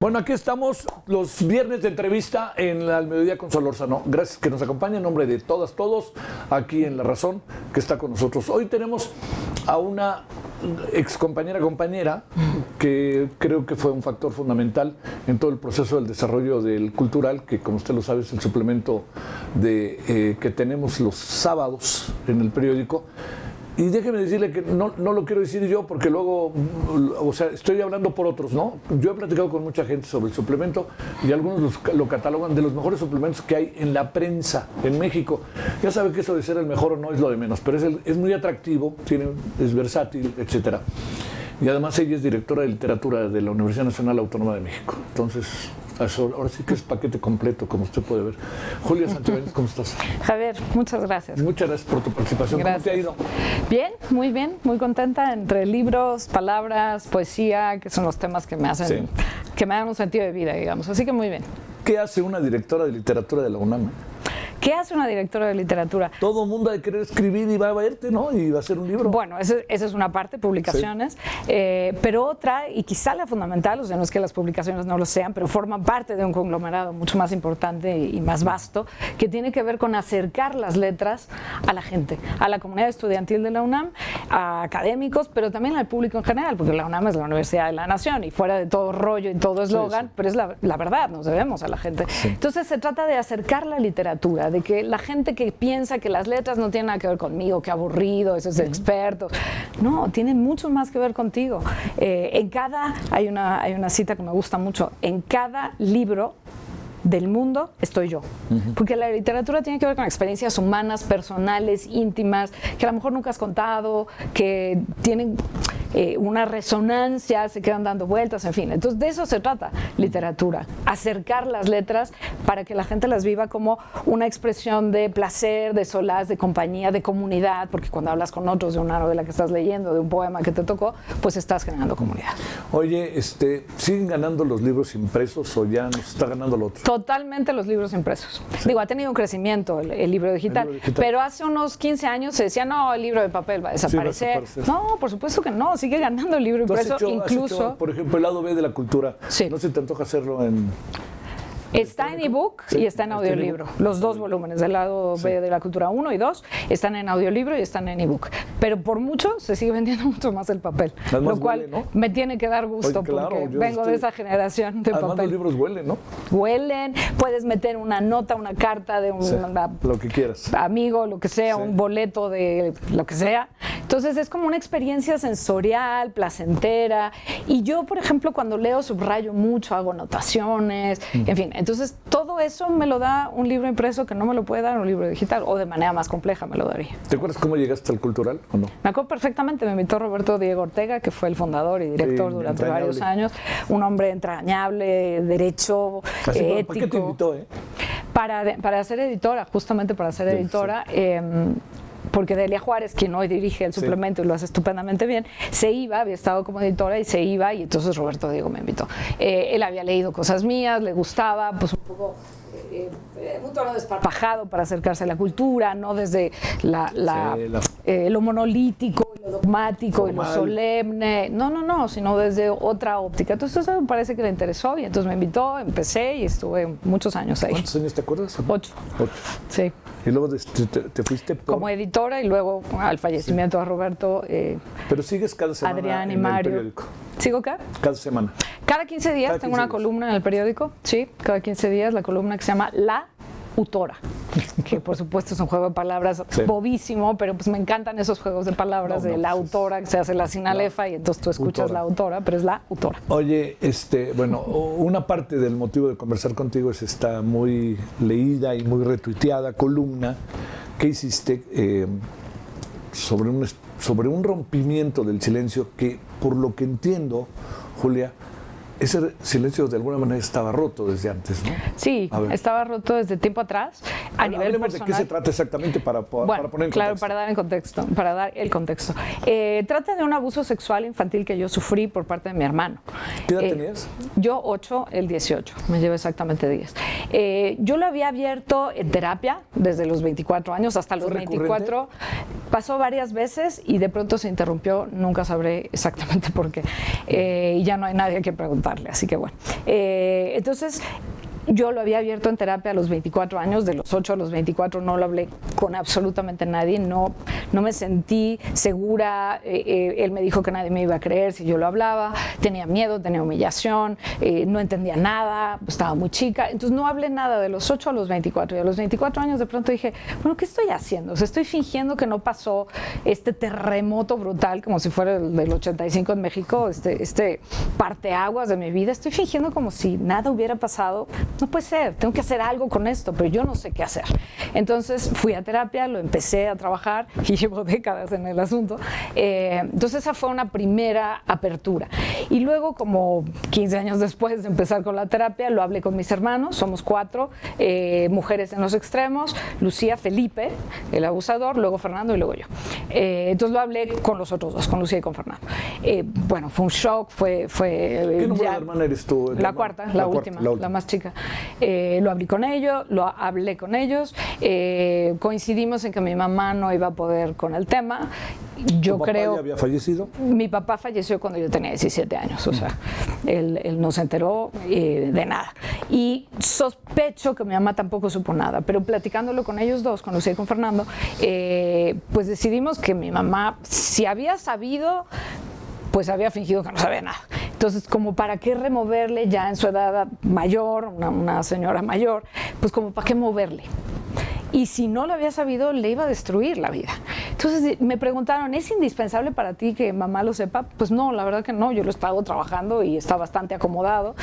Bueno, aquí estamos los viernes de entrevista en Al Mediodía con Solórzano. Gracias que nos acompaña en nombre de todas, todos, aquí en La Razón, que está con nosotros. Hoy tenemos a una ex compañera que creo que fue un factor fundamental en todo el proceso del desarrollo del cultural, que como usted lo sabe es el suplemento que tenemos los sábados en el periódico. Y déjeme decirle que no lo quiero decir yo porque luego, o sea, estoy hablando por otros, ¿no? Yo he platicado con mucha gente sobre el suplemento y algunos lo catalogan de los mejores suplementos que hay en la prensa en México. Ya sabe que eso de ser el mejor o no es lo de menos, pero es muy atractivo, es versátil, etcétera. Y además ella es directora de literatura de la Universidad Nacional Autónoma de México. Entonces, ahora sí que es paquete completo, como usted puede ver. Julia Santibáñez, ¿cómo estás? Javier, muchas gracias. Muchas gracias por tu participación. Gracias. ¿Cómo te ha ido? Bien, muy contenta entre libros, palabras, poesía, que son los temas que me hacen, que me dan un sentido de vida, digamos. Así que muy bien. ¿Qué hace una directora de literatura de la UNAM? ¿Qué hace una directora de literatura? Todo el mundo ha de querer escribir y va a verte, ¿no? Y va a hacer un libro. Bueno, esa es una parte, publicaciones, pero otra, y quizá la fundamental, o sea, no es que las publicaciones no lo sean, pero forman parte de un conglomerado mucho más importante y más vasto, que tiene que ver con acercar las letras a la gente, a la comunidad estudiantil de la UNAM, a académicos, pero también al público en general, porque la UNAM es la Universidad de la Nación y fuera de todo rollo y todo eslogan, pero es la verdad, nos debemos a la gente. Entonces se trata de acercar la literatura, de que la gente que piensa que las letras no tienen nada que ver conmigo, que aburrido, esos expertos, no, tienen mucho más que ver contigo. Hay una cita que me gusta mucho, en cada libro del mundo estoy yo, porque la literatura tiene que ver con experiencias humanas, personales, íntimas, que a lo mejor nunca has contado, que tienen una resonancia, se quedan dando vueltas, en fin. Entonces de eso se trata literatura, acercar las letras para que la gente las viva como una expresión de placer, de solaz, de compañía, de comunidad, porque cuando hablas con otros de una novela que estás leyendo, de un poema que te tocó, pues estás generando comunidad. Oye, ¿siguen ganando los libros impresos o ya nos está ganando lo otro? Totalmente los libros impresos. Sí. Digo, ha tenido un crecimiento el libro digital, pero hace unos 15 años se decía, no, el libro de papel va a desaparecer. Sí, no, por supuesto que no, sigue ganando el libro impreso, incluso... por ejemplo, el lado B de la cultura, ¿no se te antoja hacerlo en...? Está en ebook y está en audiolibro. Los dos volúmenes, del lado B de la cultura 1 y 2, están en audiolibro y están en ebook. Pero por mucho se sigue vendiendo mucho más el papel. Además lo cual huele, ¿no? Me tiene que dar gusto. Oye, claro, porque vengo de esa generación de además papel. Los libros huelen, ¿no? Huelen, puedes meter una nota, una carta de lo que quieras. Amigo, lo que sea, un boleto de lo que sea. Entonces es como una experiencia sensorial, placentera. Y yo, por ejemplo, cuando leo subrayo mucho, hago anotaciones, en fin. Entonces, todo eso me lo da un libro impreso que no me lo puede dar un libro digital, o de manera más compleja me lo daría. ¿Te acuerdas cómo llegaste al cultural o no? Me acuerdo perfectamente, me invitó Roberto Diego Ortega, que fue el fundador y director durante varios años, un hombre entrañable, derecho, ético. ¿Para qué te invitó, Para ser editora, justamente para ser editora. Porque Delia Juárez, quien hoy dirige el suplemento y lo hace estupendamente bien, había estado como editora y se iba, y entonces Roberto Diego me invitó. Él había leído cosas mías, le gustaba, pues un poco un tono desparpajado para acercarse a la cultura, no desde lo monolítico, lo dogmático y lo solemne, no, sino desde otra óptica. Entonces eso me parece que le interesó y entonces me invitó, empecé y estuve muchos años ahí. ¿Cuántos años te acuerdas? 8. Sí. Y luego te fuiste como editora y luego al fallecimiento de Roberto. Pero sigues cada semana Adrián y en Mario. el periódico. ¿Sigo qué? Cada semana. Cada 15 días tengo una columna en el periódico, sí, cada 15 días la columna que se llama La Autora, que por supuesto es un juego de palabras bobísimo, pero pues me encantan esos juegos de palabras de la autora, que se hace la sinalefa y entonces tú escuchas la autora, pero es la autora. Oye, bueno, una parte del motivo de conversar contigo es esta muy leída y muy retuiteada columna que hiciste sobre un rompimiento del silencio que, por lo que entiendo, Julia, ese silencio de alguna manera estaba roto desde antes, ¿no? Sí, estaba roto desde tiempo atrás. Hablemos de qué se trata exactamente para poner en contexto. Claro, para dar el contexto. Trata de un abuso sexual infantil que yo sufrí por parte de mi hermano. ¿Qué edad tenías? Yo 8, él 18, me llevo exactamente 10. Yo lo había abierto en terapia desde los 24 años hasta los 24. pasó varias veces y de pronto se interrumpió, nunca sabré exactamente por qué. Y ya no hay nadie que preguntarle, así que bueno. Entonces, yo lo había abierto en terapia a los 24 años, de los 8 a los 24 no lo hablé con absolutamente nadie, no me sentí segura, él me dijo que nadie me iba a creer si yo lo hablaba, tenía miedo, tenía humillación, no entendía nada, estaba muy chica, entonces no hablé nada de los 8 a los 24 y a los 24 años de pronto dije, bueno, ¿qué estoy haciendo? O sea, estoy fingiendo que no pasó este terremoto brutal como si fuera el del 85 en México, este parteaguas de mi vida, estoy fingiendo como si nada hubiera pasado. No puede ser, tengo que hacer algo con esto, pero yo no sé qué hacer. Entonces fui a terapia, lo empecé a trabajar y llevo décadas en el asunto. Entonces esa fue una primera apertura. Y luego, como 15 años después de empezar con la terapia, lo hablé con mis hermanos, somos 4, mujeres en los extremos, Lucía, Felipe, el abusador, luego Fernando y luego yo. Entonces lo hablé con los otros 2, con Lucía y con Fernando. Bueno, fue un shock, fue ¿Qué número de hermana eres tú? La cuarta, la última, la más chica. Lo hablé con ellos, coincidimos en que mi mamá no iba a poder con el tema. Yo ¿Tu papá creo. ya había fallecido? Mi papá falleció cuando yo tenía 17 años, o sea, él no se enteró de nada. Y sospecho que mi mamá tampoco supo nada, pero platicándolo con ellos 2, con Lucía y con Fernando, pues decidimos que mi mamá, si había sabido, pues había fingido que no sabía nada. Entonces, como para qué removerle ya en su edad mayor, una señora mayor, pues como para qué moverle. Y si no lo había sabido, le iba a destruir la vida. Entonces me preguntaron, ¿es indispensable para ti que mamá lo sepa? Pues no, la verdad que no, yo lo he estado trabajando y está bastante acomodado.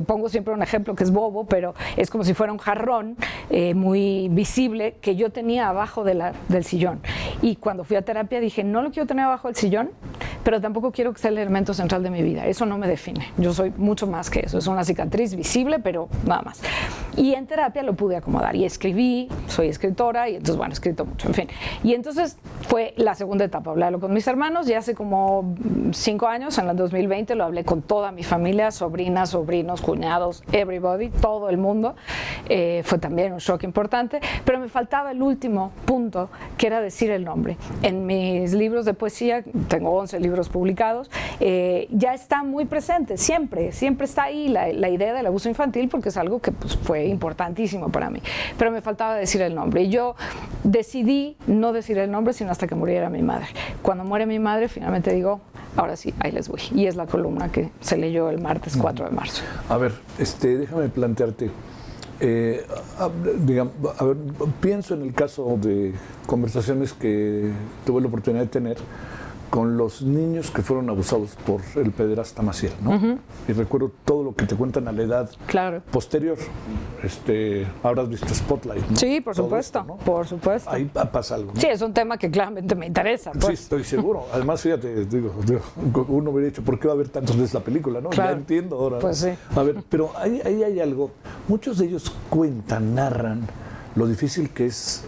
Pongo siempre un ejemplo que es bobo, pero es como si fuera un jarrón muy visible que yo tenía abajo del sillón. Y cuando fui a terapia dije, no lo quiero tener abajo del sillón, pero tampoco quiero que sea el elemento central de mi vida. Eso no me define. Yo soy mucho más que eso. Es una cicatriz visible, pero nada más. Y en terapia lo pude acomodar y escribí, soy escritora y entonces, bueno, he escrito mucho, en fin. Y entonces fue la segunda etapa, hablarlo con mis hermanos y hace como 5 años, en el 2020, lo hablé con toda mi familia, sobrinas, sobrinos, cuñados, everybody, todo el mundo. Fue también un shock importante, pero me faltaba el último punto, que era decir el nombre. En mis libros de poesía, tengo 11 libros publicados, ya está muy presente, siempre está ahí la idea del abuso infantil, porque es algo que pues, fue importantísimo para mí, pero me faltaba decir el nombre y yo decidí no decir el nombre sino hasta que muriera mi madre. Cuando muere mi madre finalmente digo, ahora sí, ahí les voy, y es la columna que se leyó el martes 4 de marzo. A ver, déjame plantearte, a ver, pienso en el caso de conversaciones que tuve la oportunidad de tener con los niños que fueron abusados por el pederasta Maciel, ¿no? Y recuerdo todo lo que te cuentan a la edad posterior. Habrás visto Spotlight, ¿no? Sí, por supuesto, esto, ¿no? Por supuesto. Ahí pasa algo, ¿no? Sí, es un tema que claramente me interesa. Pues. Sí, estoy seguro. Además, fíjate, uno hubiera dicho, ¿por qué va a haber tantos de esta película, no? Claro. Ya entiendo ahora. Pues sí. A ver, pero ahí hay algo. Muchos de ellos narran lo difícil que es,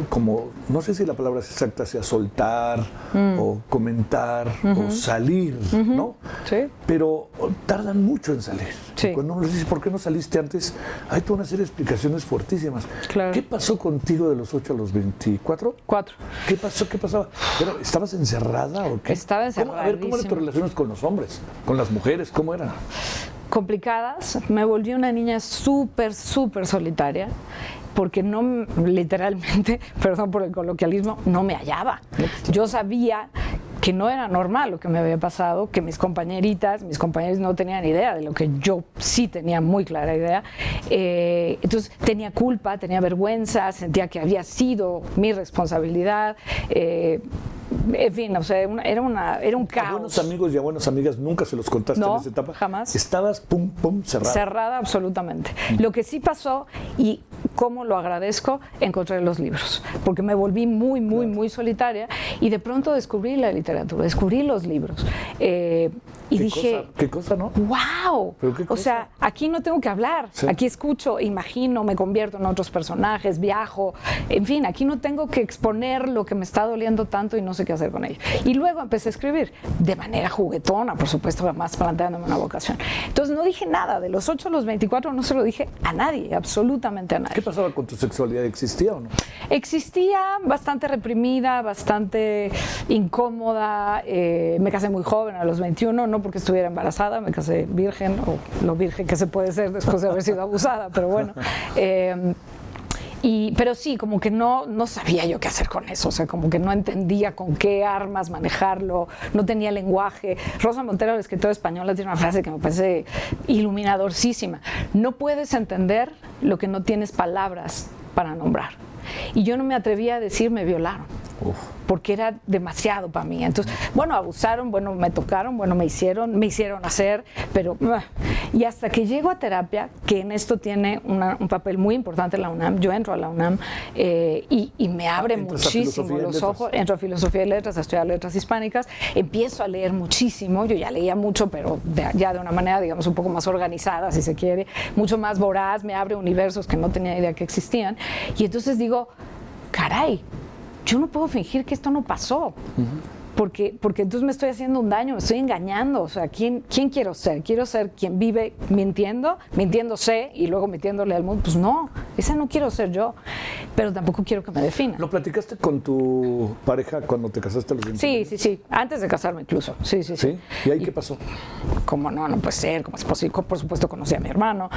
como, no sé si la palabra exacta sea soltar o comentar o salir, ¿no? Sí. Pero tardan mucho en salir. Sí. Cuando uno les dice, ¿por qué no saliste antes? Hay toda una serie de explicaciones fuertísimas. Claro. ¿Qué pasó contigo de los 8 a los 24? 4. ¿Qué pasó? ¿Qué pasaba? ¿Pero estabas encerrada o qué? Estaba encerrada. A ver, ¿cómo eran tus relaciones con los hombres? ¿Con las mujeres? ¿Cómo eran? Complicadas. Me volví una niña súper solitaria, porque no, literalmente, perdón por el coloquialismo, no me hallaba. Yo sabía que no era normal lo que me había pasado, que mis compañeros no tenían idea de lo que yo sí tenía muy clara idea. Entonces tenía culpa, tenía vergüenza, sentía que había sido mi responsabilidad. En fin, o sea, era un caos. ¿A buenos amigos y a buenas amigas nunca se los contaste en esa etapa? Jamás. Estabas cerrada. Cerrada absolutamente. Lo que sí pasó, y cómo lo agradezco, encontré los libros, porque me volví muy solitaria y de pronto descubrí la literatura, descubrí los libros. Y dije, ¿qué cosa, no? ¡Wow! O sea, aquí no tengo que hablar, sí. Aquí escucho, imagino, me convierto en otros personajes, viajo, en fin, aquí no tengo que exponer lo que me está doliendo tanto y no sé qué hacer con ello. Y luego empecé a escribir de manera juguetona, por supuesto, jamás planteándome una vocación. Entonces no dije nada, de los 8 a los 24 no se lo dije a nadie, absolutamente a nadie. ¿Qué pasaba con tu sexualidad? ¿Existía o no? Existía, bastante reprimida, bastante incómoda. Me casé muy joven, a los 21, no porque estuviera embarazada, me casé virgen, o lo virgen que se puede ser después de haber sido abusada, pero bueno. Pero sí, como que no sabía yo qué hacer con eso, o sea, como que no entendía con qué armas manejarlo, no tenía lenguaje. Rosa Montero, la escritora española, tiene una frase que me parece iluminadorcísima: no puedes entender lo que no tienes palabras para nombrar. Y yo no me atrevía a decir me violaron. Uf. Porque era demasiado para mí. Entonces, bueno, abusaron, bueno, me tocaron, bueno, me hicieron hacer, pero... Y hasta que llego a terapia, que en esto tiene un papel muy importante la UNAM, yo entro a la UNAM y me abre muchísimo los ojos, entro a filosofía y letras, a estudiar letras hispánicas, empiezo a leer muchísimo, yo ya leía mucho, pero ya de una manera, digamos, un poco más organizada, si se quiere, mucho más voraz, me abre universos que no tenía idea que existían, y entonces digo, caray, yo no puedo fingir que esto no pasó. Porque entonces me estoy haciendo un daño, me estoy engañando. O sea, ¿quién quiero ser? ¿Quiero ser quien vive mintiéndose y luego mintiéndole al mundo? Pues no, esa no quiero ser yo, pero tampoco quiero que me defina. ¿Lo platicaste con tu pareja cuando te casaste a los 20 años? Sí, antes de casarme incluso. Sí. ¿Y ahí qué pasó? ¿Cómo no? No puede ser, ¿cómo es posible? Por supuesto conocí a mi hermano.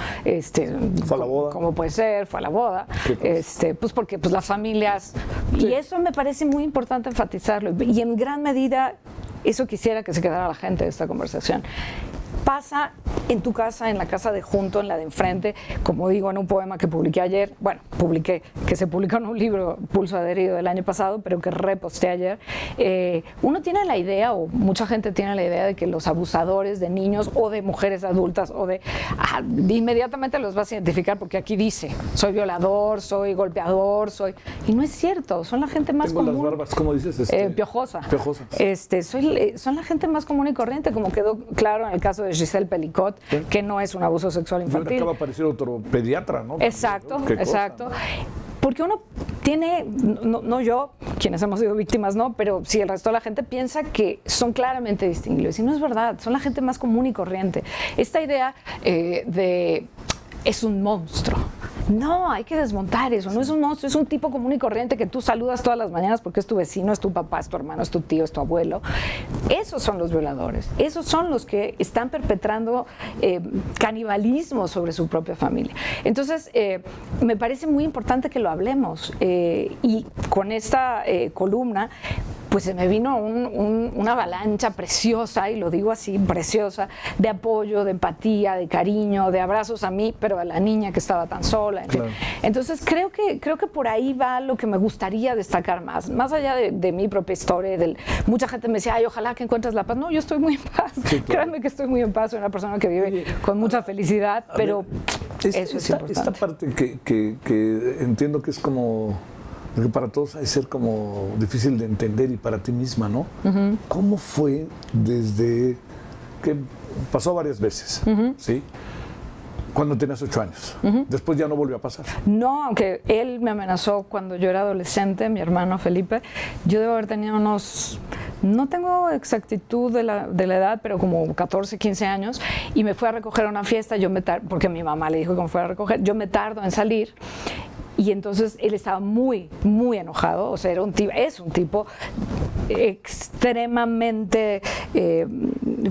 ¿Fue a la boda? ¿Cómo puede ser? Fue a la boda. Pues porque las familias... Sí. Y eso me parece muy importante enfatizarlo. Y en gran medida, eso quisiera que se quedara la gente de esta conversación. Pasa en tu casa, en la casa de junto, en la de enfrente, como digo en un poema que publiqué ayer, que se publicó en un libro, Pulso Adherido, del año pasado, pero que reposté ayer. Uno tiene la idea, o mucha gente tiene la idea, de que los abusadores de niños o de mujeres adultas inmediatamente los vas a identificar porque aquí dice, soy violador, soy golpeador, y no es cierto, son la gente más común. Tengo las barbas, ¿cómo dices? Piojosa. Piojosa. Son la gente más común y corriente, como quedó claro en el caso de Giselle Pelicot, ¿sí? Que no es un abuso sexual infantil. Y acaba de aparecer otro pediatra, ¿no? Exacto. Porque uno tiene, no yo, quienes hemos sido víctimas, no, pero sí el resto de la gente piensa que son claramente distinguibles. Y no es verdad, son la gente más común y corriente. Esta idea de es un monstruo. No, hay que desmontar eso, no es un monstruo, es un tipo común y corriente que tú saludas todas las mañanas porque es tu vecino, es tu papá, es tu hermano, es tu tío, es tu abuelo. Esos son los violadores, esos son los que están perpetrando canibalismo sobre su propia familia. Entonces, me parece muy importante que lo hablemos y con esta columna pues se me vino una avalancha preciosa, y lo digo así, preciosa, de apoyo, de empatía, de cariño, de abrazos a mí, pero a la niña que estaba tan sola, en fin. Claro. Entonces creo que por ahí va lo que me gustaría destacar más allá de mi propia historia. Mucha gente me decía, ay, ojalá que encuentres la paz. No, yo estoy muy en paz, sí, claro. Créanme que estoy muy en paz, soy una persona que vive con mucha felicidad, pero eso es importante. Esta parte que entiendo que es como... Porque para todos hay que ser como difícil de entender, y para ti misma, ¿no? Uh-huh. ¿Cómo fue desde que pasó varias veces, ¿sí? Cuando tenías 8 años. Uh-huh. Después ya no volvió a pasar. No, aunque él me amenazó cuando yo era adolescente, mi hermano Felipe. Yo debo haber tenido unos... No tengo exactitud de la edad, pero como 14, 15 años, y me fue a recoger a una fiesta, porque mi mamá le dijo que me fuera a recoger, yo me tardo en salir. Y entonces él estaba muy, muy enojado, o sea, es un tipo extremadamente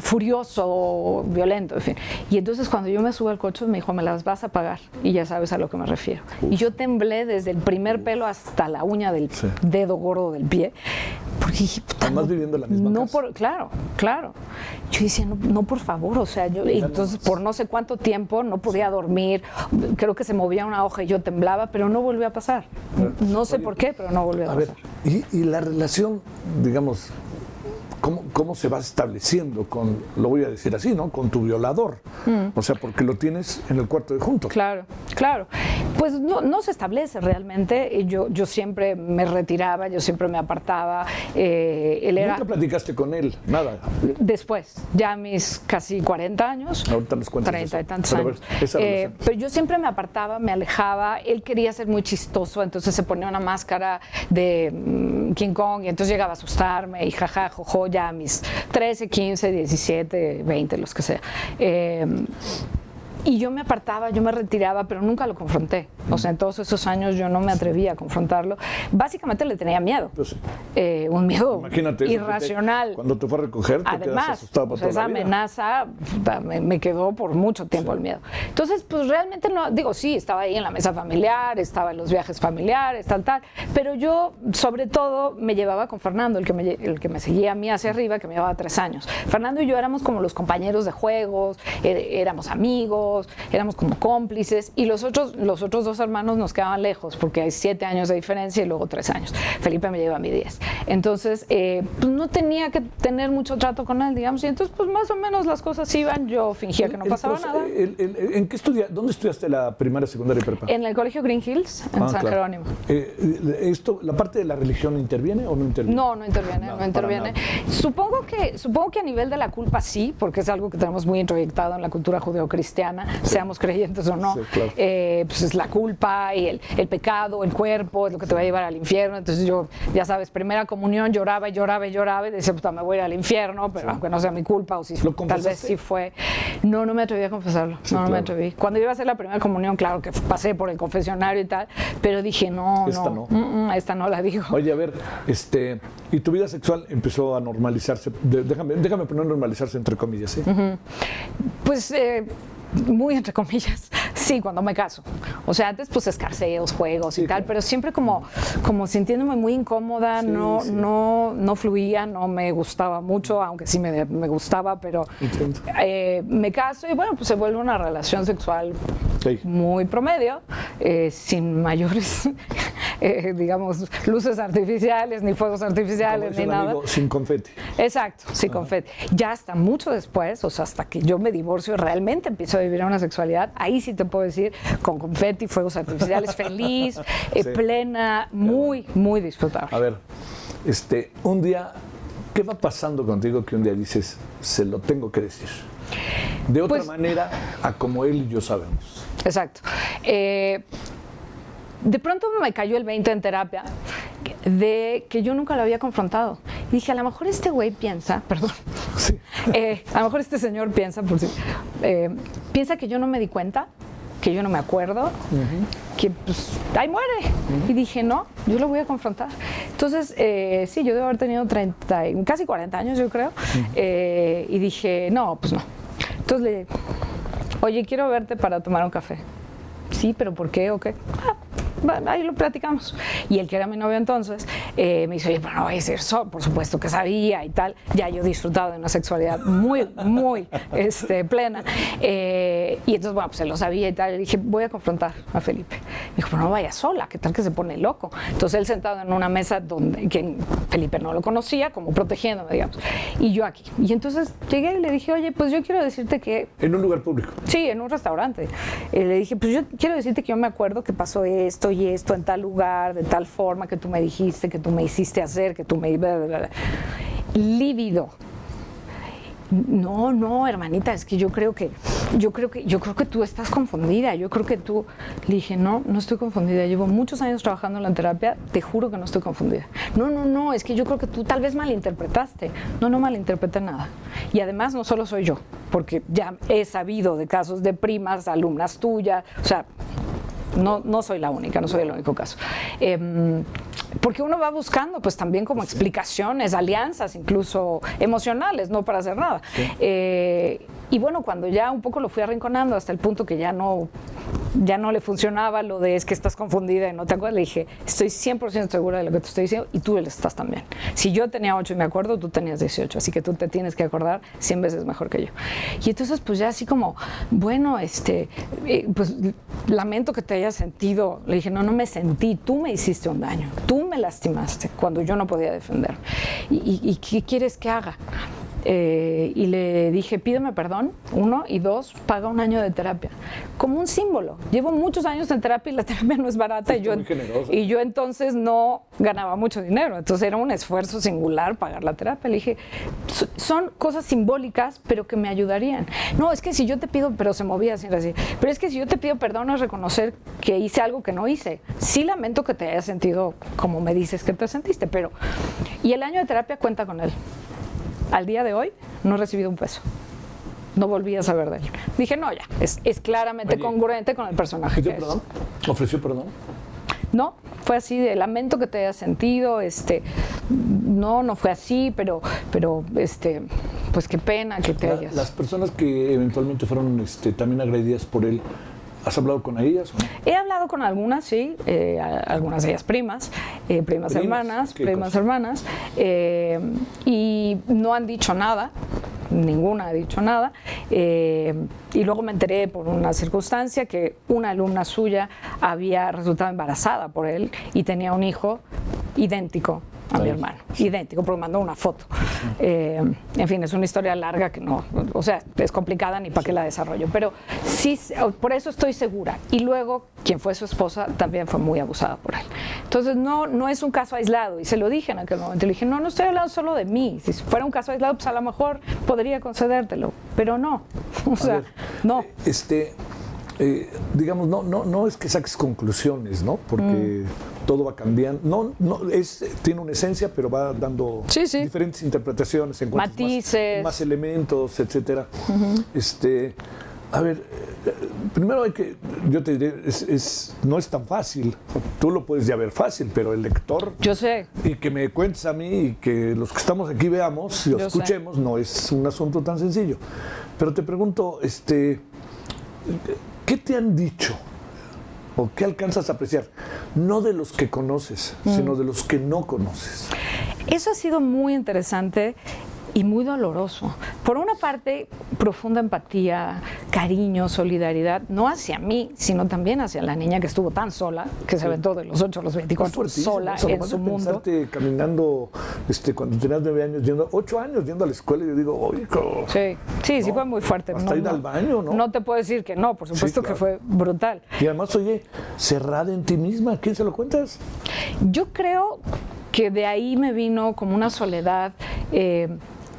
furioso, violento, en fin. Y entonces cuando yo me subo al coche me dijo, me las vas a pagar, y ya sabes a lo que me refiero. Uf. Y yo temblé desde el primer pelo hasta la uña del dedo gordo del pie, porque dije, puta, además viviendo en la misma casa. Claro. Yo decía, no, por favor, o sea, entonces por no sé cuánto tiempo no podía dormir, creo que se movía una hoja y yo temblaba, pero no volvió a pasar. No sé por qué, pero no volvió a pasar. Y la relación, digamos, ¿cómo se va estableciendo con, lo voy a decir así, ¿no? Con tu violador. O sea, porque lo tienes en el cuarto de junto. Claro. Pues no se establece realmente. Yo siempre me retiraba, yo siempre me apartaba. ¿Nunca platicaste con él? Nada. Después, ya a mis casi 40 años. Ahorita nos cuentas 30 y tantos pero años. Pero yo siempre me apartaba, me alejaba. Él quería ser muy chistoso, entonces se ponía una máscara de King Kong y entonces llegaba a asustarme y jaja, jojo, ya a mis 13, 15, 17, 20, los que sea. Y yo me apartaba, yo me retiraba, pero nunca lo confronté. O sea, en todos esos años yo no me atrevía a confrontarlo. Básicamente le tenía miedo. Pues sí. Un miedo Imagínate irracional. Cuando te fue a recoger, te quedas asustado por toda esa la vida. amenaza me quedó por mucho tiempo el miedo. Entonces, pues realmente no, digo, sí, estaba ahí en la mesa familiar, estaba en los viajes familiares, tal, pero yo, sobre todo, me llevaba con Fernando, el que me seguía a mí hacia arriba, que me llevaba 3 años. Fernando y yo éramos como los compañeros de juegos, éramos amigos, éramos como cómplices, y los otros 2 hermanos nos quedaban lejos porque hay 7 años de diferencia y luego 3 años. Quince me lleva a mí 10. Entonces, pues no tenía que tener mucho trato con él, digamos, y entonces pues más o menos las cosas iban, yo fingía que no pasaba nada. ¿En qué ¿Dónde estudiaste la primaria, secundaria y prepa? En el colegio Green Hills, en San Jerónimo. ¿La parte de la religión interviene o no interviene? No interviene, no interviene. Supongo que a nivel de la culpa sí, porque es algo que tenemos muy introyectado en la cultura judeocristiana, seamos creyentes o no. Sí, claro. Pues es la culpa y el pecado, el cuerpo, es lo que te va a llevar al infierno. Entonces yo, ya sabes, primera comunión lloraba y decía, pues me voy a ir al infierno, pero aunque no sea mi culpa, o si tal vez sí fue. No me atreví a confesarlo, sí, no me atreví. Cuando iba a hacer la primera comunión, claro que pasé por el confesionario y tal, pero dije, esta no la digo. Oye, a ver, ¿y tu vida sexual empezó a normalizarse? Déjame poner normalizarse entre comillas, ¿sí? Pues muy entre comillas, sí, cuando me caso. O sea, antes pues escarceos, juegos y tal, pero siempre como sintiéndome muy incómoda, no fluía, no me gustaba mucho, aunque sí me gustaba, pero me caso y bueno, pues se vuelve una relación sexual muy promedio, sin mayores, digamos, luces artificiales, ni fuegos artificiales, ni nada. Sin confeti. Exacto, sin confeti. Ya hasta mucho después, o sea, hasta que yo me divorcio y realmente empiezo a vivir una sexualidad, ahí sí te puedo decir, con confeti, fuegos artificiales, feliz, plena, muy disfrutable. A ver, un día, ¿qué va pasando contigo que un día dices, se lo tengo que decir? De otra manera a como él y yo sabemos. Exacto. De pronto me cayó el 20 en terapia de que yo nunca lo había confrontado. Y dije, a lo mejor este güey piensa, perdón, sí. A lo mejor este señor piensa, piensa que yo no me di cuenta, que yo no me acuerdo, que pues ahí muere. Y dije, no, yo lo voy a confrontar. Entonces, sí, yo debo haber tenido casi 40 años, yo creo. Y dije, no, pues no. Entonces le dije, oye, quiero verte para tomar un café. Sí, pero ¿por qué o qué? Bueno, ahí lo platicamos. Y el que era mi novio entonces me dice, oye, pero no voy a decir eso, por supuesto que sabía y tal. Ya yo he disfrutado de una sexualidad muy plena. Y entonces, bueno, pues se lo sabía y tal. Le dije, voy a confrontar a Felipe. Me dijo, pero no vaya sola, ¿qué tal que se pone loco? Entonces él sentado en una mesa que Felipe no lo conocía, como protegiéndome, digamos. Y yo aquí. Y entonces llegué y le dije, oye, pues yo quiero decirte que... ¿En un lugar público? Sí, en un restaurante. Le dije, pues yo quiero decirte que yo me acuerdo que pasó esto y esto en tal lugar, de tal forma que tú me dijiste, que tú me hiciste hacer, que tú me... Lívido. No, hermanita, es que yo creo que tú estás confundida. Yo creo que tú... Le dije, no estoy confundida. Llevo muchos años trabajando en la terapia, te juro que no estoy confundida. No, es que yo creo que tú tal vez malinterpretaste. No malinterpreté nada. Y además no solo soy yo, porque ya he sabido de casos de primas, alumnas tuyas, o sea... No soy la única, no soy el único caso. Porque uno va buscando pues también como explicaciones, alianzas, incluso emocionales, no para hacer nada. Sí. Y bueno, cuando ya un poco lo fui arrinconando hasta el punto que ya no le funcionaba lo de es que estás confundida y no te acuerdas, le dije, estoy 100% segura de lo que te estoy diciendo y tú lo estás también. Si yo tenía 8 y me acuerdo, tú tenías 18, así que tú te tienes que acordar 100 veces mejor que yo. Y entonces pues ya así como, bueno, pues lamento que te hayas sentido. Le dije, no me sentí, tú me hiciste un daño, tú me lastimaste cuando yo no podía defenderme. ¿Y qué quieres que haga? y le dije, pídeme perdón, 1, y 2, paga 1 año de terapia. Como un símbolo. Llevo muchos años en terapia y la terapia no es barata y yo entonces no ganaba mucho dinero. Entonces era un esfuerzo singular pagar la terapia. Le dije, son cosas simbólicas, pero que me ayudarían. No, es que si yo te pido, pero se movía así, pero es que si yo te pido perdón es reconocer que hice algo que no hice. Sí lamento que te hayas sentido como me dices que te sentiste, pero... Y el año de terapia cuenta con él. Al día de hoy no he recibido un peso. No volví a saber de él. Dije, no, ya, es claramente congruente con el personaje que es. ¿Ofreció perdón? No, fue así de lamento que te hayas sentido, no fue así, pero pues qué pena que te hayas. Las personas que eventualmente fueron también agredidas por él, ¿has hablado con ellas o no? He hablado con algunas, sí, algunas de ellas primas hermanas, y no han dicho nada. Ninguna ha dicho nada, y luego me enteré por una circunstancia que una alumna suya había resultado embarazada por él y tenía un hijo idéntico a mi hermano, idéntico, porque mandó una foto. En fin, es una historia larga que no, o sea, es complicada ni para qué la desarrollo, pero sí, por eso estoy segura. Y luego, quien fue su esposa también fue muy abusada por él. Entonces, no es un caso aislado, y se lo dije en aquel momento. Le dije, no estoy hablando solo de mí. Si fuera un caso aislado, pues a lo mejor podría concedértelo, pero no. O sea, no. Digamos, no es que saques conclusiones, ¿no? Porque todo va cambiando. Tiene una esencia, pero va dando diferentes interpretaciones, en matices, más elementos, etcétera. A ver, primero yo te diré, no es tan fácil. Tú lo puedes ya ver fácil, pero el lector... Yo sé. Y que me cuentes a mí y que los que estamos aquí veamos y escuchemos, no es un asunto tan sencillo. Pero te pregunto, ¿qué te han dicho o qué alcanzas a apreciar? No de los que conoces, sino de los que no conoces. Eso ha sido muy interesante y muy doloroso. Por una parte, profunda empatía, cariño, solidaridad, no hacia mí, sino también hacia la niña que estuvo tan sola, que se aventó de los 8 a los 24 sola en su mundo. Caminando cuando tenías 9 años, 8 años yendo a la escuela, y yo digo, oye, sí fue muy fuerte. Hasta ir al baño, ¿no? No te puedo decir que no, por supuesto que fue brutal. Y además, oye, cerrada en ti misma, ¿a quién se lo cuentas? Yo creo que de ahí me vino como una soledad,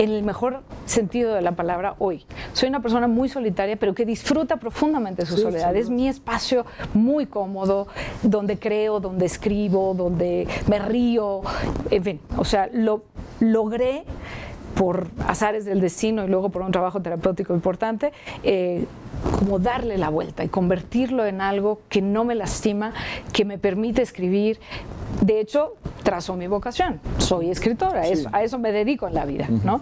en el mejor sentido de la palabra hoy. Soy una persona muy solitaria, pero que disfruta profundamente su soledad. Es mi espacio muy cómodo, donde creo, donde escribo, donde me río, en fin, o sea, lo logré por azares del destino y luego por un trabajo terapéutico importante, como darle la vuelta y convertirlo en algo que no me lastima, que me permite escribir. De hecho, trazo mi vocación, soy escritora, a eso me dedico en la vida, ¿no?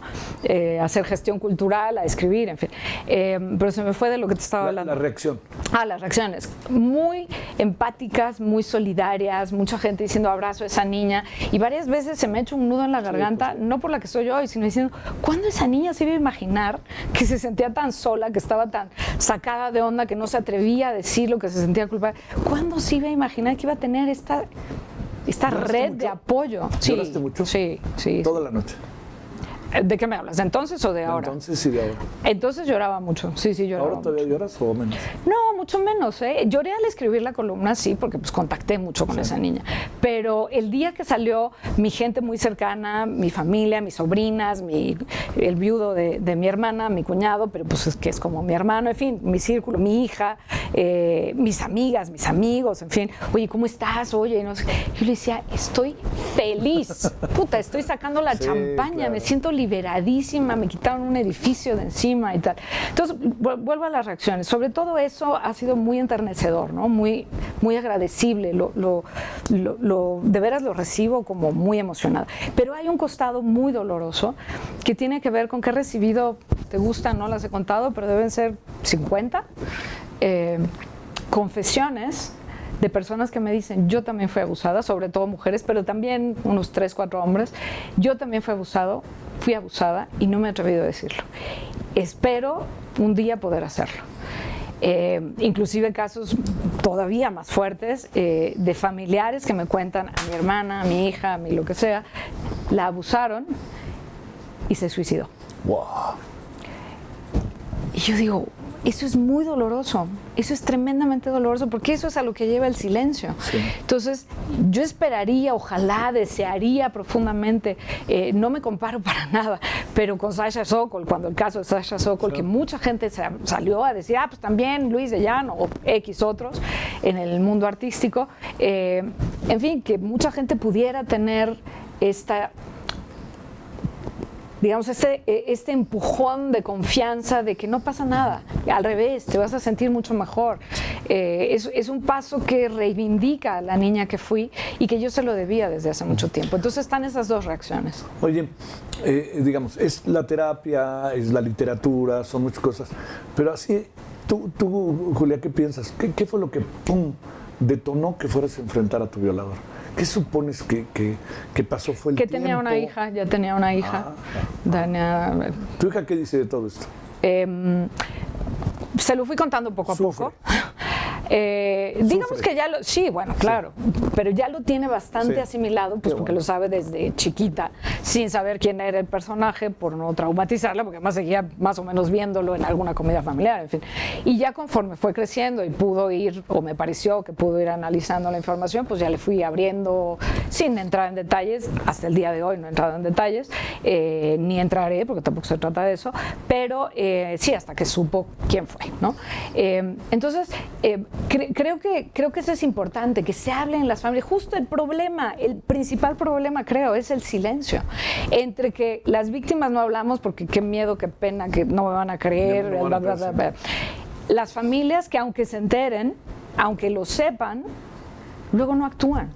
A hacer gestión cultural, a escribir, en fin. Pero se me fue de lo que te estaba hablando. La reacción. Las reacciones. Muy empáticas, muy solidarias, mucha gente diciendo abrazo a esa niña, y varias veces se me ha hecho un nudo en la garganta, no por la que soy yo hoy, sino diciendo, ¿cuándo esa niña se iba a imaginar que se sentía tan sola, que estaba tan sacada de onda, que no se atrevía a decir lo que se sentía culpable? ¿Cuándo se iba a imaginar que iba a tener esta red de apoyo? ¿Lloraste mucho? Sí. Toda la noche. ¿De qué me hablas? ¿De entonces o de ahora? De entonces y de ahora. Entonces lloraba mucho, sí, lloraba. ¿Ahora todavía lloras o menos? No, mucho menos, ¿eh? Lloré al escribir la columna, sí, porque pues contacté mucho con esa niña. Pero el día que salió, mi gente muy cercana, mi familia, mis sobrinas, el viudo de mi hermana, mi cuñado, pero pues es que es como mi hermano, en fin, mi círculo, mi hija, mis amigas, mis amigos, en fin. Oye, ¿cómo estás? Oye, no sé. Yo le decía, estoy feliz. Puta, estoy sacando la champaña, claro. Me siento liberadísima, me quitaron un edificio de encima y tal. Entonces, vuelvo a las reacciones. Sobre todo eso ha sido muy enternecedor, ¿no? Muy agradecible. De veras lo recibo como muy emocionada. Pero hay un costado muy doloroso que tiene que ver con que he recibido, te gustan, no las he contado, pero deben ser 50 confesiones de personas que me dicen, yo también fui abusada, sobre todo mujeres, pero también unos 3, 4 hombres. Yo también fui abusada y no me he atrevido a decirlo. Espero un día poder hacerlo. Inclusive casos todavía más fuertes de familiares que me cuentan, a mi hermana, a mi hija, a mí lo que sea, la abusaron y se suicidó. Wow. Y yo digo, eso es muy doloroso, eso es tremendamente doloroso, porque eso es a lo que lleva el silencio. Sí. Entonces, yo esperaría, ojalá, desearía profundamente, no me comparo para nada, pero con Sasha Sokol, cuando el caso de Sasha Sokol, que mucha gente salió a decir, pues también Luis de Llano o X otros en el mundo artístico, en fin, que mucha gente pudiera tener esta... digamos, este empujón de confianza de que no pasa nada, al revés, te vas a sentir mucho mejor. Es un paso que reivindica a la niña que fui y que yo se lo debía desde hace mucho tiempo. Entonces están esas dos reacciones. Oye, digamos, es la terapia, es la literatura, son muchas cosas, pero así, tú Julia, ¿qué piensas? ¿Qué fue lo que, pum, detonó que fueras a enfrentar a tu violador? ¿Qué supones que pasó? ¿Fue el que tiempo? Tenía una hija, ya tenía una hija. ¿Tu hija qué dice de todo esto? Se lo fui contando poco a poco. Digamos que ya lo, sí, bueno, claro, pero ya lo tiene bastante asimilado, pues porque lo sabe desde chiquita, sin saber quién era el personaje, por no traumatizarla, porque además seguía más o menos viéndolo en alguna comedia familiar, en fin. Y ya conforme fue creciendo y pudo ir, o me pareció que pudo ir analizando la información, pues ya le fui abriendo, sin entrar en detalles, hasta el día de hoy no he entrado en detalles, ni entraré, porque tampoco se trata de eso, pero sí, hasta que supo quién fue, ¿no? Entonces, creo que eso es importante, que se hable en las familias. Justo el principal problema, creo, es el silencio. Entre que las víctimas no hablamos porque qué miedo, qué pena, que no me van a creer, bla, bla, bla, bla. Las familias que aunque se enteren, aunque lo sepan, luego no actúan.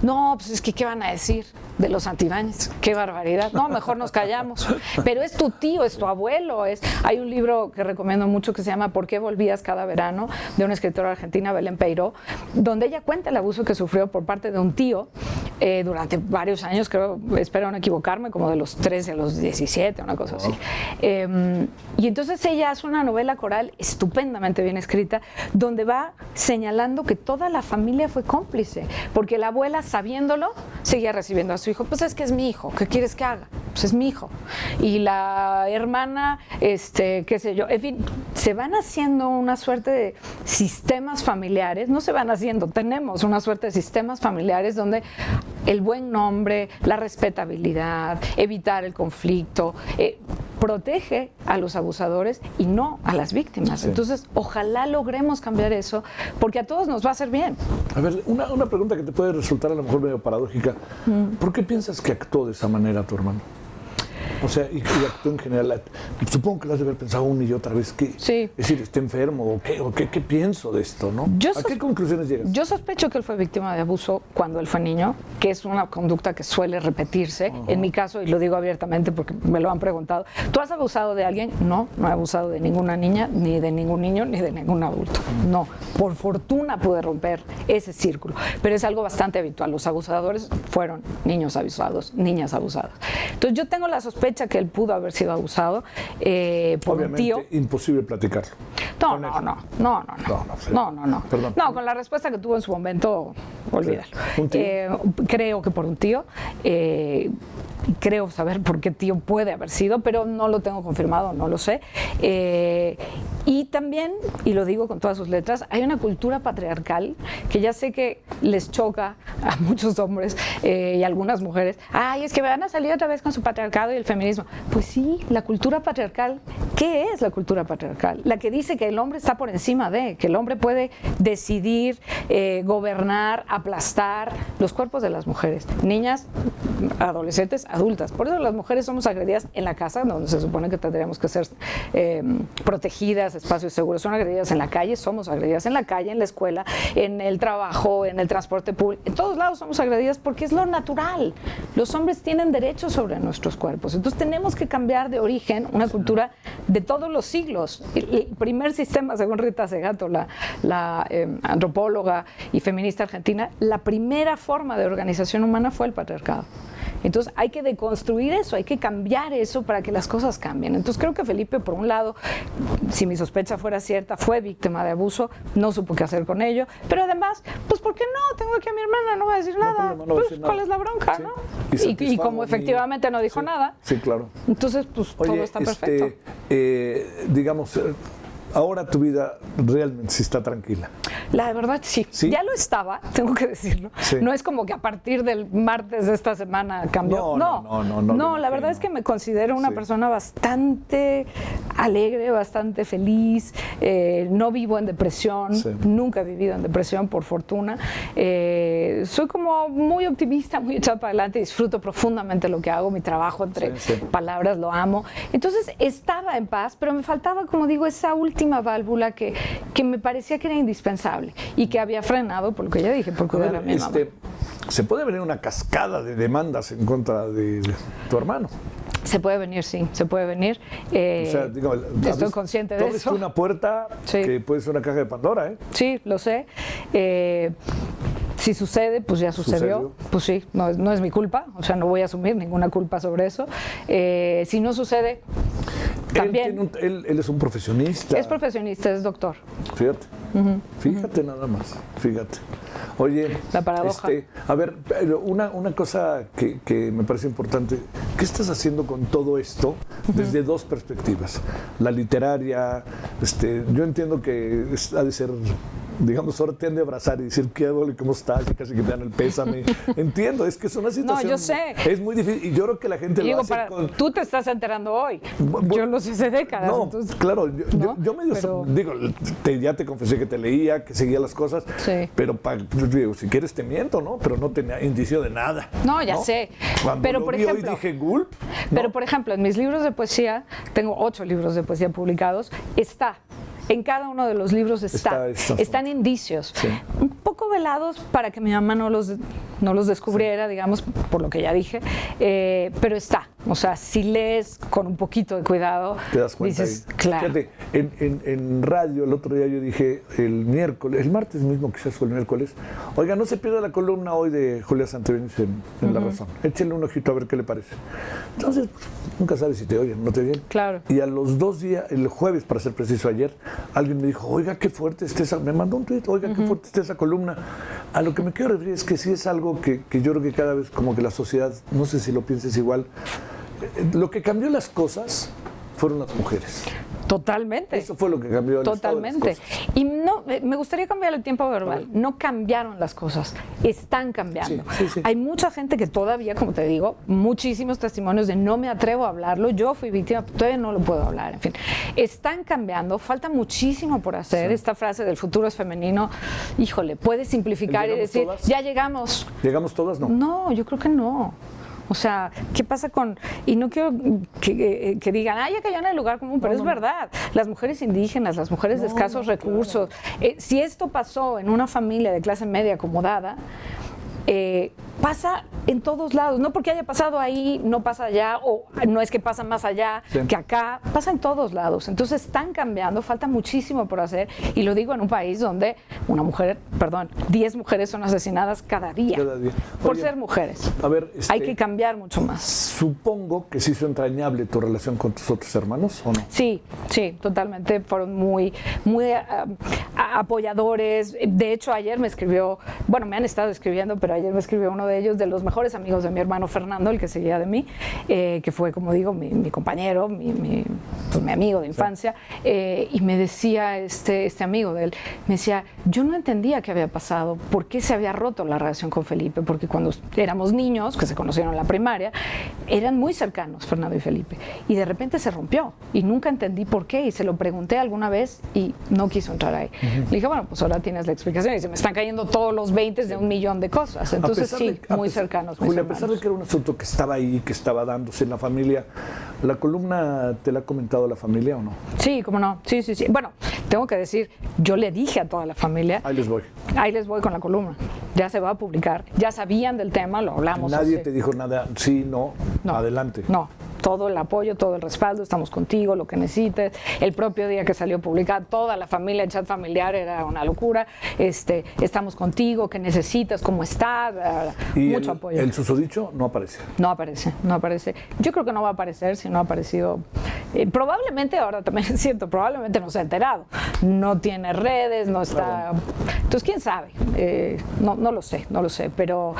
No, pues es que ¿qué van a decir de los Santibáñez? ¡Qué barbaridad! No, mejor nos callamos. Pero es tu tío, es tu abuelo. Hay un libro que recomiendo mucho que se llama ¿Por qué volvías cada verano?, de una escritora argentina, Belén Peiró, donde ella cuenta el abuso que sufrió por parte de un tío durante varios años, creo, espero no equivocarme, como de los 13 a los 17, una cosa así. Y entonces ella hace una novela coral estupendamente bien escrita, donde va señalando que toda la familia fue cómplice, porque la abuela, sabiéndolo, seguía recibiendo a su hijo. Pues es que es mi hijo, ¿qué quieres que haga? Pues es mi hijo. Y la hermana, qué sé yo, en fin, se van haciendo una suerte de sistemas familiares, no se van haciendo, tenemos una suerte de sistemas familiares donde el buen nombre, la respetabilidad, evitar el conflicto, protege a los abusadores y no a las víctimas. Sí. Entonces, ojalá logremos cambiar eso, porque a todos nos va a hacer bien. A ver, una pregunta que te puede resultar a lo mejor medio paradójica. ¿Por qué piensas que actuó de esa manera tu hermano? O sea, y actuó en general. Supongo que lo has de haber pensado una y otra vez. Sí. Es decir, ¿está enfermo? ¿O qué pienso de esto? ¿No? ¿A qué conclusiones llegas? Yo sospecho que él fue víctima de abuso cuando él fue niño, que es una conducta que suele repetirse. En mi caso, y lo digo abiertamente porque me lo han preguntado, ¿tú has abusado de alguien? No, no he abusado de ninguna niña, ni de ningún niño, ni de ningún adulto. No. Por fortuna pude romper ese círculo. Pero es algo bastante habitual. Los abusadores fueron niños abusados, niñas abusadas. Entonces yo tengo la sospecha que él pudo haber sido abusado por un tío. Imposible platicarlo. No. Perdón. No, con la respuesta que tuvo en su momento, olvídalo. ¿Un tío? Creo que por un tío. Creo saber por qué tío puede haber sido, pero no lo tengo confirmado, no lo sé. Y también, y lo digo con todas sus letras, hay una cultura patriarcal que ya sé que les choca a muchos hombres y algunas mujeres. Ay, es que van a salir otra vez con su patriarcado y el feminismo. Pues sí, la cultura patriarcal. ¿Qué es la cultura patriarcal? La que dice que el hombre está por encima de, que el hombre puede decidir, gobernar, aplastar los cuerpos de las mujeres, niñas, adolescentes, adultas. Por eso las mujeres somos agredidas en la casa, donde se supone que tendríamos que ser protegidas, espacios seguros. Son agredidas en la calle, somos agredidas en la calle, en la escuela, en el trabajo, en el transporte público. En todos lados somos agredidas porque es lo natural. Los hombres tienen derechos sobre nuestros cuerpos. Entonces tenemos que cambiar de origen una cultura de todos los siglos. El primer sistema, según Rita Segato, la antropóloga y feminista argentina, la primera forma de organización humana fue el patriarcado. Entonces hay que deconstruir eso, hay que cambiar eso para que las cosas cambien. Entonces creo que Felipe, por un lado, si mi sospecha fuera cierta, fue víctima de abuso, no supo qué hacer con ello, pero además, pues ¿por qué no? Tengo aquí a mi hermana, no va a decir nada. No Pues ¿cuál es la bronca, sí. no? Y satisfago como efectivamente no dijo nada, sí, claro. entonces pues Oye, todo está perfecto. Digamos, ahora tu vida realmente sí está tranquila. La verdad sí. ¿Sí? Ya lo estaba, tengo que decirlo. Sí. No es como que a partir del martes de esta semana cambió. No, la verdad es que me considero una persona bastante alegre, bastante feliz. No vivo en depresión, nunca he vivido en depresión, por fortuna. Soy como muy optimista, muy echada para adelante, disfruto profundamente lo que hago, mi trabajo entre palabras, lo amo. Entonces estaba en paz, pero me faltaba, como digo, esa última válvula que me parecía que era indispensable y que había frenado, por lo que ya dije, por cuidar a mi mamá. Se puede venir una cascada de demandas en contra de tu hermano. Se puede venir, sí, se puede venir. O sea, digo, estoy consciente de eso. Una puerta que puede ser una caja de Pandora, ¿eh? Sí, lo sé. Si sucede, pues ya sucedió. Pues sí, no es mi culpa, o sea, no voy a asumir ninguna culpa sobre eso. Si no sucede, también. Él es un profesionista. Es profesionista, es doctor. Fíjate, fíjate nada más, fíjate. Oye, la paradoja. A ver, una cosa que me parece importante, ¿qué estás haciendo con todo esto desde dos perspectivas? La literaria, yo entiendo que ha de ser, digamos, ahora te han de abrazar y decir qué hago, cómo estás, y casi que te dan el pésame. Entiendo, es que es una situación. No, yo sé. Es muy difícil y yo creo que la gente lo hace Tú te estás enterando hoy. Yo lo sé hace décadas. No, entonces, claro, yo medio, digo, ya te confesé que te leía, que seguía las cosas, pero digo, si quieres te miento, ¿no? Pero no tenía indicio de nada. No, ya sé. Cuando pero lo por vi ejemplo, hoy dije, gulp. Pero por ejemplo, en mis libros de poesía, tengo 8 libros de poesía publicados, en cada uno de los libros están indicios, un poco velados para que mi mamá no los descubriera, digamos, por lo que ya dije, pero está. O sea, si lees con un poquito de cuidado, te das cuenta. Dices, claro. Fíjate, en radio el otro día yo dije, el martes mismo quizás fue el miércoles, oiga, no se pierda la columna hoy de Julia Santoveniz en La Razón. Échenle un ojito a ver qué le parece. Entonces, nunca sabes si te oyen, no te oyen. Claro. Y a los 2 días, el jueves, para ser preciso, ayer, alguien me dijo, oiga, qué fuerte está esa, me mandó un tuit, oiga, qué fuerte está esa columna. A lo que me quiero referir es que sí es algo que yo creo que cada vez como que la sociedad, no sé si lo pienses igual, lo que cambió las cosas fueron las mujeres. Totalmente. Eso fue lo que cambió. Totalmente. Y no, me gustaría cambiar el tiempo verbal. No cambiaron las cosas, están cambiando. Sí. Hay mucha gente que todavía, como te digo, muchísimos testimonios de no me atrevo a hablarlo, yo fui víctima, todavía no lo puedo hablar, en fin. Están cambiando, falta muchísimo por hacer. Esta frase del futuro es femenino, híjole, puedes simplificar y decir, todas? Ya llegamos. ¿Llegamos todas? No. No, yo creo que no. O sea, ¿qué pasa con...? Y no quiero que digan, ya cayó en el lugar común, pero es verdad. Las mujeres indígenas, las mujeres de escasos recursos. Claro. Si esto pasó en una familia de clase media acomodada, pasa en todos lados, no porque haya pasado ahí, no pasa allá, o no es que pasa más allá que acá, pasa en todos lados. Entonces están cambiando, falta muchísimo por hacer, y lo digo en un país donde 10 mujeres son asesinadas cada día. Por ser mujeres. A ver, hay que cambiar mucho más. Supongo que se hizo entrañable tu relación con tus otros hermanos, ¿o no? Sí, totalmente, fueron muy apoyadores. De hecho, ayer me escribió, me han estado escribiendo, pero ayer me escribió uno de ellos, de los mejores amigos de mi hermano Fernando, el que seguía de mí, que fue, como digo, mi compañero, mi amigo de infancia, y me decía este amigo de él, me decía, yo no entendía qué había pasado, por qué se había roto la relación con Felipe, porque cuando éramos niños, que se conocieron en la primaria, eran muy cercanos Fernando y Felipe, y de repente se rompió, y nunca entendí por qué, y se lo pregunté alguna vez, y no quiso entrar ahí. Le dije, pues ahora tienes la explicación, y se me están cayendo todos los 20 de 1.000.000 de cosas. Entonces sí, muy cercanos. Julia, a pesar de que era un asunto que estaba ahí, que estaba dándose en la familia, ¿la columna te la ha comentado la familia o no? Sí, cómo no. Sí. Bueno, tengo que decir, yo le dije a toda la familia. Ahí les voy con la columna. Ya se va a publicar. Ya sabían del tema, lo hablamos. Nadie te dijo nada, sí, no, adelante. No. todo el apoyo, todo el respaldo, estamos contigo, lo que necesites. El propio día que salió publicada, toda la familia, el chat familiar era una locura. Estamos contigo, ¿qué necesitas? ¿Cómo estás? Mucho apoyo. El susodicho no aparece. No aparece. Yo creo que no va a aparecer si no ha aparecido. Probablemente, ahora también es cierto, probablemente no se ha enterado. No tiene redes, no está. Claro. Entonces, quién sabe. No lo sé. Pero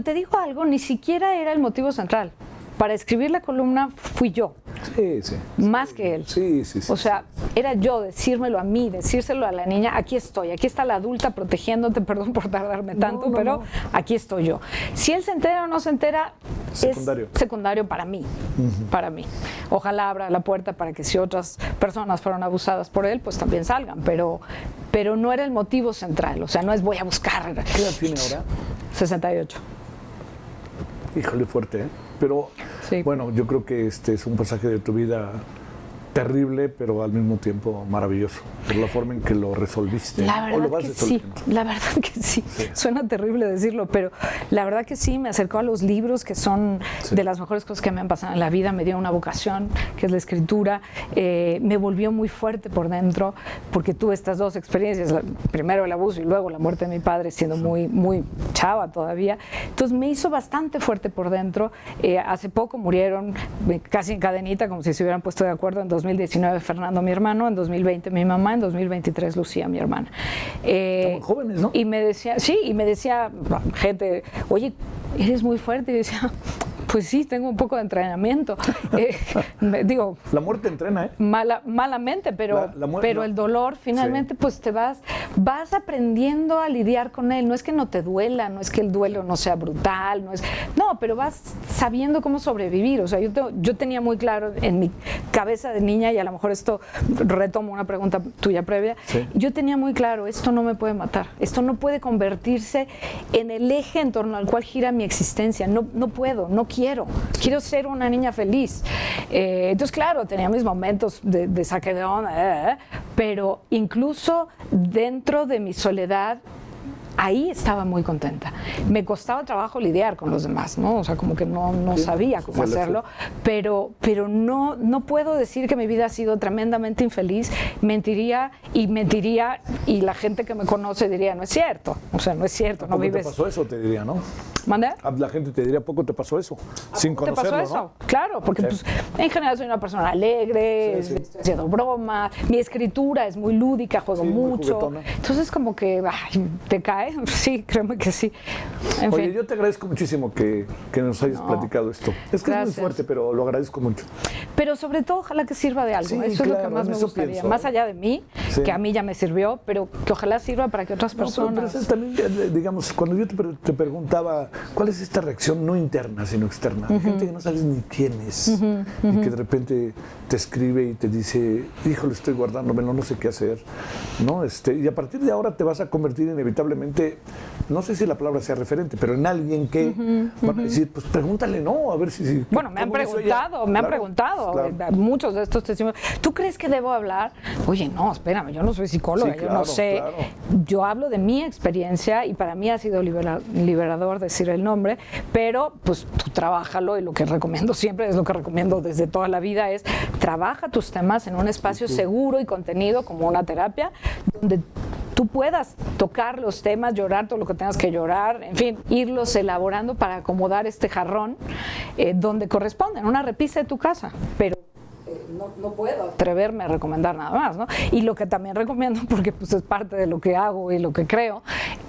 te digo algo, ni siquiera era el motivo central. Para escribir la columna fui yo. Sí. Más que él. Sí. O sea, era yo, decírmelo a mí, decírselo a la niña, aquí estoy, aquí está la adulta protegiéndote, perdón por tardarme tanto, pero aquí estoy yo. Si él se entera o no se entera, secundario. Es secundario para mí, para mí. Ojalá abra la puerta para que si otras personas fueron abusadas por él, pues también salgan, pero no era el motivo central, o sea, no es voy a buscar. ¿Qué edad tiene ahora? 68. Híjole, fuerte, ¿eh? Pero sí. Bueno, yo creo que este es un pasaje de tu vida terrible, pero al mismo tiempo maravilloso, por la forma en que lo resolviste. La verdad que sí, la verdad que sí. Suena terrible decirlo, pero la verdad que sí, me acercó a los libros, que son de las mejores cosas que me han pasado en la vida, me dio una vocación, que es la escritura, me volvió muy fuerte por dentro, porque tuve estas dos experiencias, primero el abuso y luego la muerte de mi padre, siendo muy chava todavía, entonces me hizo bastante fuerte por dentro. Hace poco murieron, casi en cadenita, como si se hubieran puesto de acuerdo, en 2019 Fernando, mi hermano, en 2020 mi mamá, en 2023 Lucía, mi hermana. Estamos jóvenes, ¿no? Y me decía gente, oye, eres muy fuerte. Y yo decía, pues sí, tengo un poco de entrenamiento. Digo, la muerte entrena, ¿eh? Malamente, pero el dolor finalmente, pues te vas aprendiendo a lidiar con él. No es que no te duela, no es que el duelo no sea brutal, pero vas sabiendo cómo sobrevivir. O sea, yo tenía muy claro en mi cabeza de niña, y a lo mejor esto retomo una pregunta tuya previa, yo tenía muy claro, esto no me puede matar, esto no puede convertirse en el eje en torno al cual gira mi existencia, no puedo, no quiero ser una niña feliz. Entonces, claro, tenía mis momentos de saque de onda, pero incluso dentro de mi soledad, ahí estaba muy contenta. Me costaba trabajo lidiar con los demás, ¿no? O sea, como que no sabía cómo hacerlo, pero no puedo decir que mi vida ha sido tremendamente infeliz. Mentiría y la gente que me conoce diría, no es cierto. O sea, no es cierto, no vives. ¿Te pasó eso? Te diría, ¿no? ¿Mande? La gente te diría, ¿poco te pasó eso? Sin conocerlo, ¿te pasó eso? ¿no? Claro, porque pues, en general soy una persona alegre, estoy haciendo bromas, mi escritura es muy lúdica, juego mucho. Entonces, como que te cae. Sí, créeme que sí. Oye, yo te agradezco muchísimo que nos hayas platicado esto. Es que es muy fuerte, pero lo agradezco mucho. Pero sobre todo, ojalá que sirva de algo. Eso es lo que más me gustaría. Pienso, más allá de mí, que a mí ya me sirvió, pero que ojalá sirva para que otras personas... Pero también, digamos, cuando yo te preguntaba, ¿cuál es esta reacción no interna, sino externa? Hay gente que no sabes ni quién es y que de repente te escribe y te dice, híjole, estoy guardándomelo, no sé qué hacer, ¿no? Y a partir de ahora te vas a convertir inevitablemente, no sé si la palabra sea referente, pero en alguien que van a decir, pues pregúntale, ¿no? A ver si... Bueno, me han preguntado, claro. Muchos de estos testimonios. ¿Tú crees que debo hablar? Oye, no, espérame, yo no soy psicóloga, yo no sé. Claro. Yo hablo de mi experiencia y para mí ha sido liberador decir el nombre, pero pues tú trabájalo, y lo que recomiendo siempre, es lo que recomiendo desde toda la vida, es trabaja tus temas en un espacio seguro y contenido como una terapia, donde tú puedas tocar los temas, llorar todo lo que tengas que llorar, en fin, irlos elaborando para acomodar este jarrón donde corresponde, en una repisa de tu casa, pero no puedo atreverme a recomendar nada más, ¿no? Y lo que también recomiendo, porque pues es parte de lo que hago y lo que creo,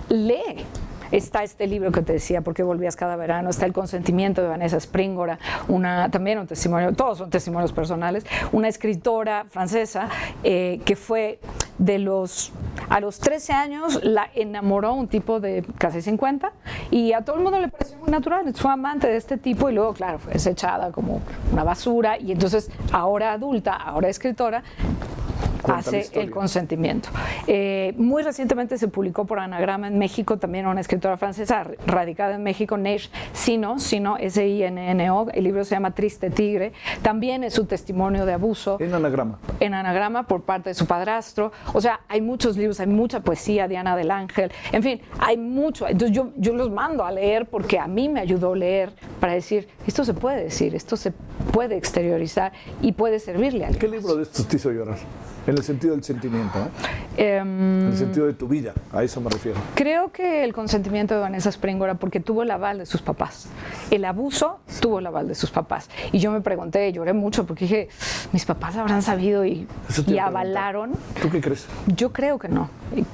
lee. Está este libro que te decía, ¿Por qué volvías cada verano? Está El consentimiento de Vanessa Springora, también un testimonio, todos son testimonios personales, una escritora francesa que fue a los 13 años la enamoró un tipo de casi 50 y a todo el mundo le pareció muy natural, fue amante de este tipo y luego, claro, fue desechada como una basura y entonces ahora adulta, ahora escritora, hace El consentimiento. Muy recientemente se publicó por Anagrama en México, también una escritora francesa radicada en México, Neige Sino, S-I-N-N-O. El libro se llama Triste Tigre. También es su testimonio de abuso. En Anagrama. En Anagrama por parte de su padrastro. O sea, hay muchos libros, hay mucha poesía, Diana del Ángel. En fin, hay mucho. Entonces yo los mando a leer porque a mí me ayudó a leer para decir, esto se puede decir, esto se puede exteriorizar y puede servirle a alguien. ¿Qué libro de estos te hizo llorar? En el sentido del sentimiento, en el sentido de tu vida, a eso me refiero. Creo que el consentimiento de Vanessa Springora, porque tuvo el aval de sus papás. El abuso tuvo el aval de sus papás. Y yo me pregunté, lloré mucho porque dije, mis papás habrán sabido y avalaron. ¿Tú qué crees? Yo creo que no.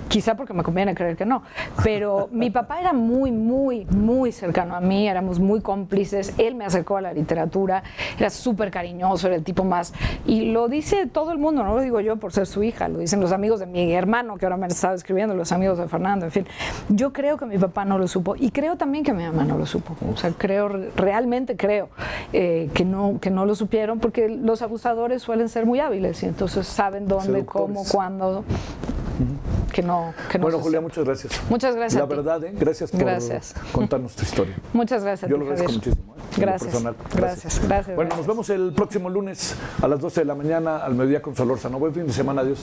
Quizá porque me conviene creer que no. Pero mi papá era muy, muy, muy cercano a mí, éramos muy cómplices. Él me acercó a la literatura, era súper cariñoso, era el tipo más. Y lo dice todo el mundo, no lo digo yo por ser su hija, lo dicen los amigos de mi hermano que ahora me han estado escribiendo, los amigos de Fernando, en fin. Yo creo que mi papá no lo supo y creo también que mi mamá no lo supo. O sea, realmente creo que no lo supieron porque los abusadores suelen ser muy hábiles y entonces saben dónde, cómo, cuándo. Que no bueno, Julia, muchas gracias. Muchas gracias. La verdad, gracias por contarnos tu historia. Muchas gracias. Yo lo agradezco muchísimo. Gracias. Gracias. Bueno, nos vemos el próximo lunes a las 12 de la mañana al mediodía con Solórzano. Buen fin de semana, adiós.